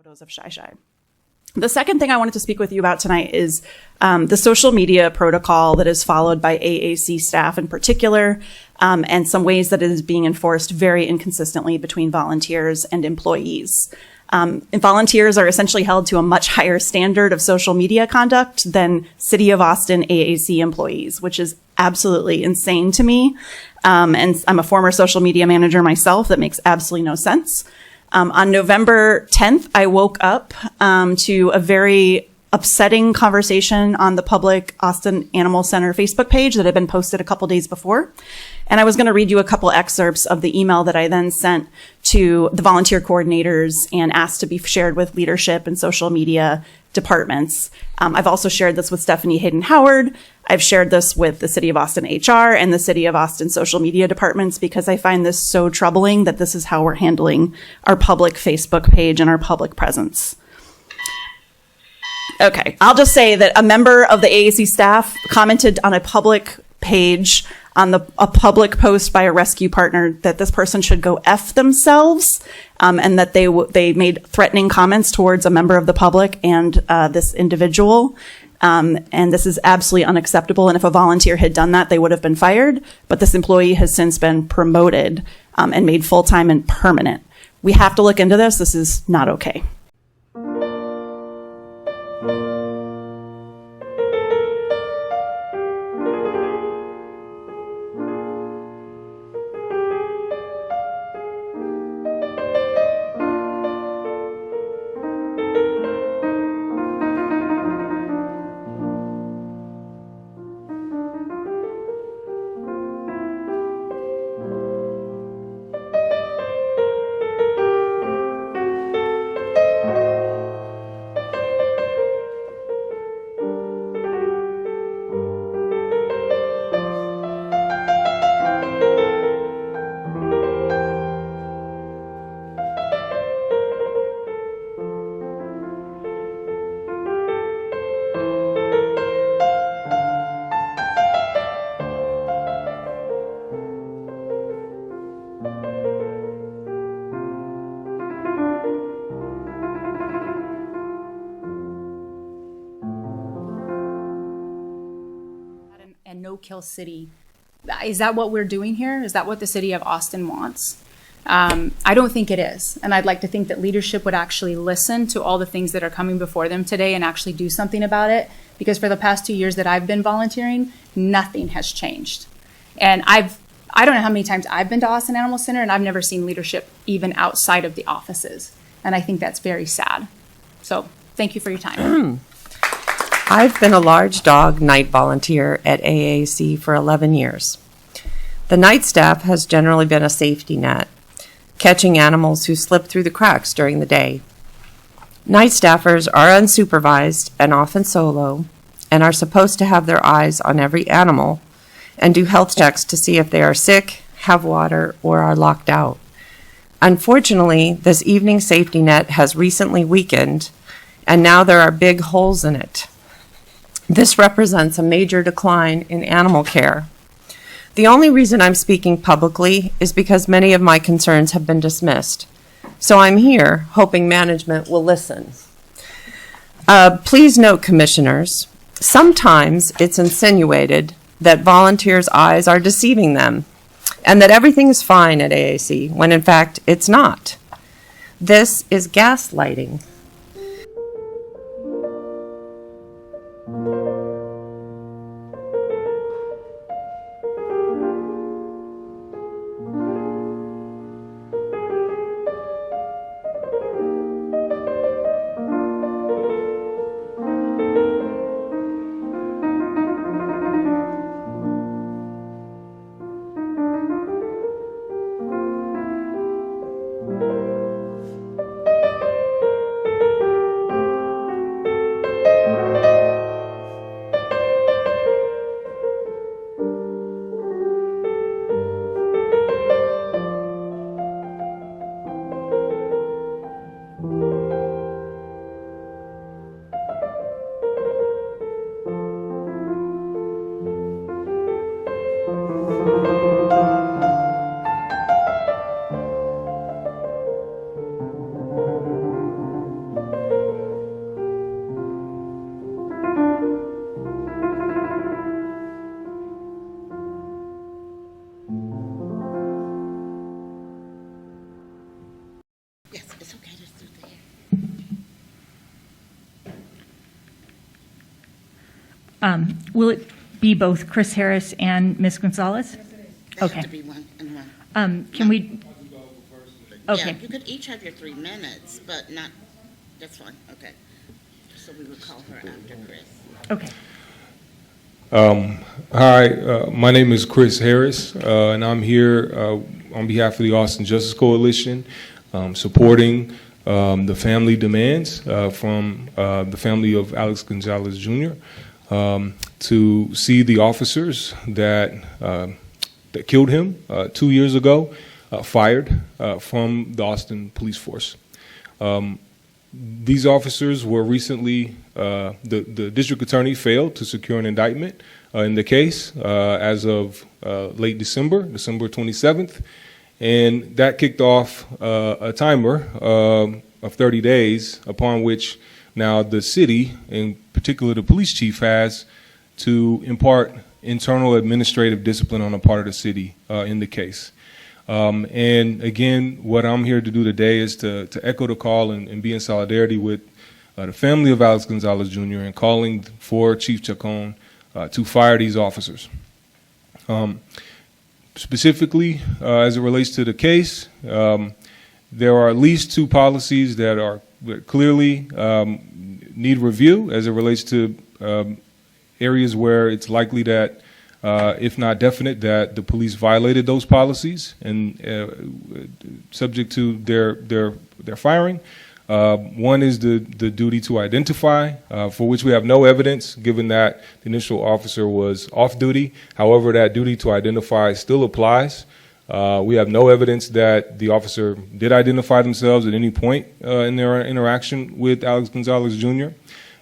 photos of Shy Shy. The second thing I wanted to speak with you about tonight is the social media protocol that is followed by AAC staff in particular, and some ways that it is being enforced very inconsistently between volunteers and employees. And volunteers are essentially held to a much higher standard of social media conduct than City of Austin AAC employees, which is absolutely insane to me. And I'm a former social media manager myself. That makes absolutely no sense. On November 10th, I woke up to a very upsetting conversation on the public Austin Animal Center Facebook page that had been posted a couple days before. And I was going to read you a couple excerpts of the email that I then sent to the volunteer coordinators and asked to be shared with leadership and social media departments. I've also shared this with Stephanie Hayden Howard. I've shared this with the City of Austin HR and the City of Austin social media departments because I find this so troubling that this is how we're handling our public Facebook page and our public presence. Okay, I'll just say that a member of the AAC staff commented on a public page on a public post by a rescue partner that this person should go F themselves, and that they made threatening comments towards a member of the public and this individual. And this is absolutely unacceptable. And if a volunteer had done that, they would have been fired. But this employee has since been promoted and made full-time and permanent. We have to look into this. This is not okay. And no-kill city. Is that what we're doing here? Is that what the City of Austin wants? I don't think it is. And I'd like to think that leadership would actually listen to all the things that are coming before them today and actually do something about it. Because for the past 2 years that I've been volunteering, nothing has changed. And I don't know how many times I've been to Austin Animal Center, and I've never seen leadership even outside of the offices. And I think that's very sad. So thank you for your time. I've been a large dog night volunteer at AAC for 11 years. The night staff has generally been a safety net, catching animals who slip through the cracks during the day. Night staffers are unsupervised and often solo, and are supposed to have their eyes on every animal and do health checks to see if they are sick, have water, or are locked out. Unfortunately, this evening safety net has recently weakened, and now there are big holes in it. This represents a major decline in animal care. The only reason I'm speaking publicly is because many of my concerns have been dismissed. So I'm here hoping management will listen. Please note, commissioners, sometimes it's insinuated that volunteers' eyes are deceiving them and that everything is fine at AAC, when in fact it's not. This is gaslighting. Will it be both Chris Harris and Ms. Gonzalez? They Okay. have to be one and one. Can we, okay. Yeah, you could each have your 3 minutes, but not, that's fine, okay. So we would call her after Chris. Okay. Hi, my name is Chris Harris, and I'm here on behalf of the Austin Justice Coalition, supporting the family demands from the family of Alex Gonzalez Jr. To see the officers that killed him 2 years ago fired from the Austin Police Force. These officers were recently, the district attorney failed to secure an indictment in the case as of late December 27th, and that kicked off a timer of 30 days upon which now the city, in particular the police chief, has to impart internal administrative discipline on the part of the city in the case. And again, what I'm here to do today is to echo the call and be in solidarity with the family of Alex Gonzalez Jr. and calling for Chief Chacon to fire these officers. Specifically, as it relates to the case, there are at least 2 policies that clearly need review as it relates to areas where it's likely that, if not definite, that the police violated those policies and subject to their firing. One is the duty to identify, for which we have no evidence, given that the initial officer was off duty. However, that duty to identify still applies. We have no evidence that the officer did identify themselves at any point in their interaction with Alex Gonzalez Jr.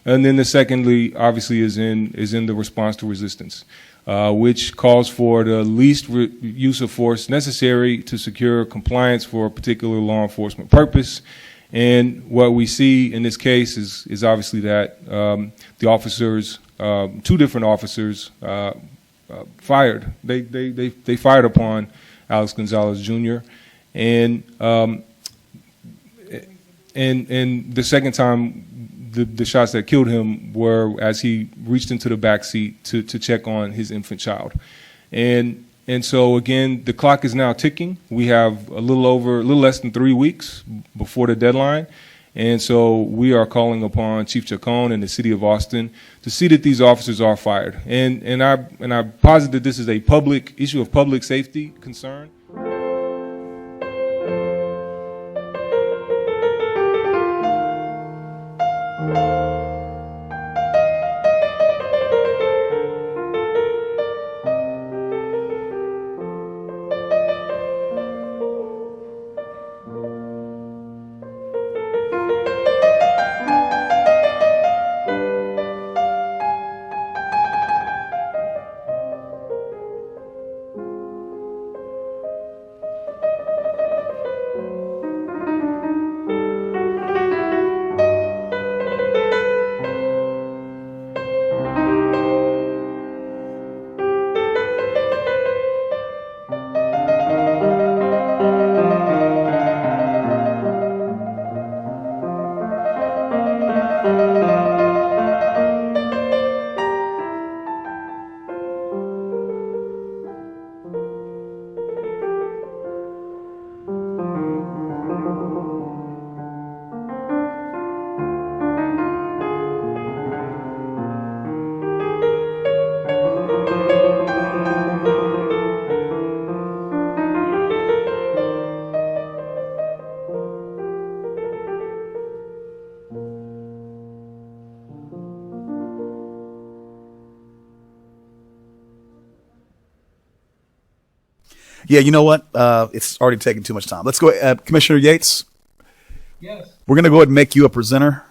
And then the secondly, obviously, is in the response to resistance, which calls for the least use of force necessary to secure compliance for a particular law enforcement purpose. And what we see in this case is obviously that the officers, 2 different officers, fired. They fired upon Alex Gonzalez Jr. And the second time, the shots that killed him were as he reached into the back seat to check on his infant child. And so again, the clock is now ticking. We have a little less than 3 weeks before the deadline. And so we are calling upon Chief Chacon and the city of Austin to see that these officers are fired. And I posit that this is a public issue of public safety concern. Yeah, you know what? It's already taken too much time. Let's go, Commissioner Yates. Yes. We're going to go ahead and make you a presenter.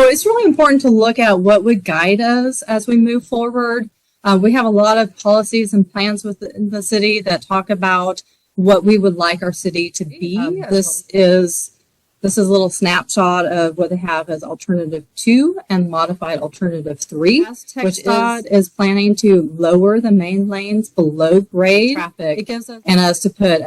it's really important to look at what would guide us as we move forward. We have a lot of policies and plans within the city that talk about what we would like our city to be. This is a little snapshot of what they have as alternative 2 and modified alternative 3, which is planning to lower the main lanes below grade traffic. It gives us and us to put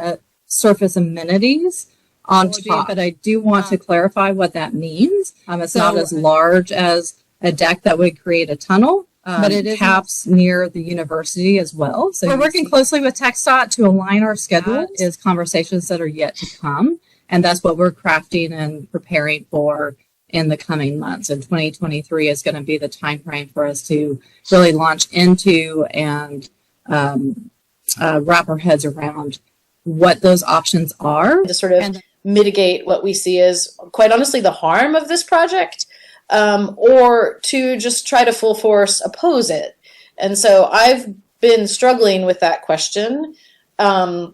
surface amenities on top. But I do want to clarify what that means. It's not as large as a deck that would create a tunnel. But it is caps near the university as well. So we're working closely with TxDOT to align our schedule. Is conversations that are yet to come. And that's what we're crafting and preparing for in the coming months. And 2023 is going to be the time frame for us to really launch into and wrap our heads around what those options are. To sort of mitigate what we see as, quite honestly, the harm of this project. Or to just try to full force oppose it. And so I've been struggling with that question. I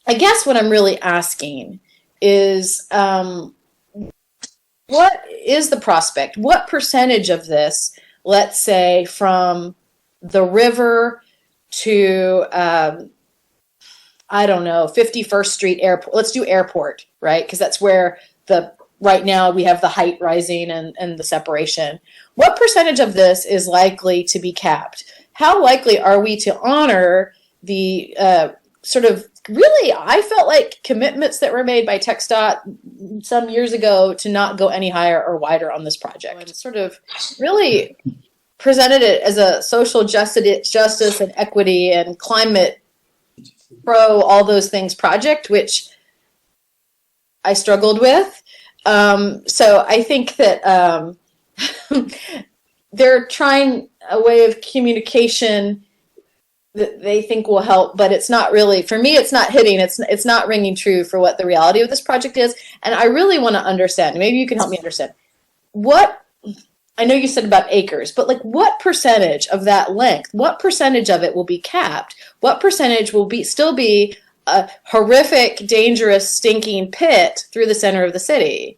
guess what I'm really asking is, what is the prospect? What percentage of this, let's say from the river to, I don't know, 51st Street Airport, let's do airport, right? Because that's where right now we have the height rising and the separation. What percentage of this is likely to be capped? How likely are we to honor the sort of really, I felt like commitments that were made by TxDOT some years ago to not go any higher or wider on this project? It sort of really presented it as a social justice and equity and climate pro all those things project, which I struggled with. So I think that they're trying a way of communication that they think will help, but it's not really, for me, it's not hitting, it's not ringing true for what the reality of this project is. And I really want to understand, maybe you can help me understand, I know you said about acres, but like what percentage of that length, what percentage of it will be capped? What percentage will still be a horrific, dangerous, stinking pit through the center of the city?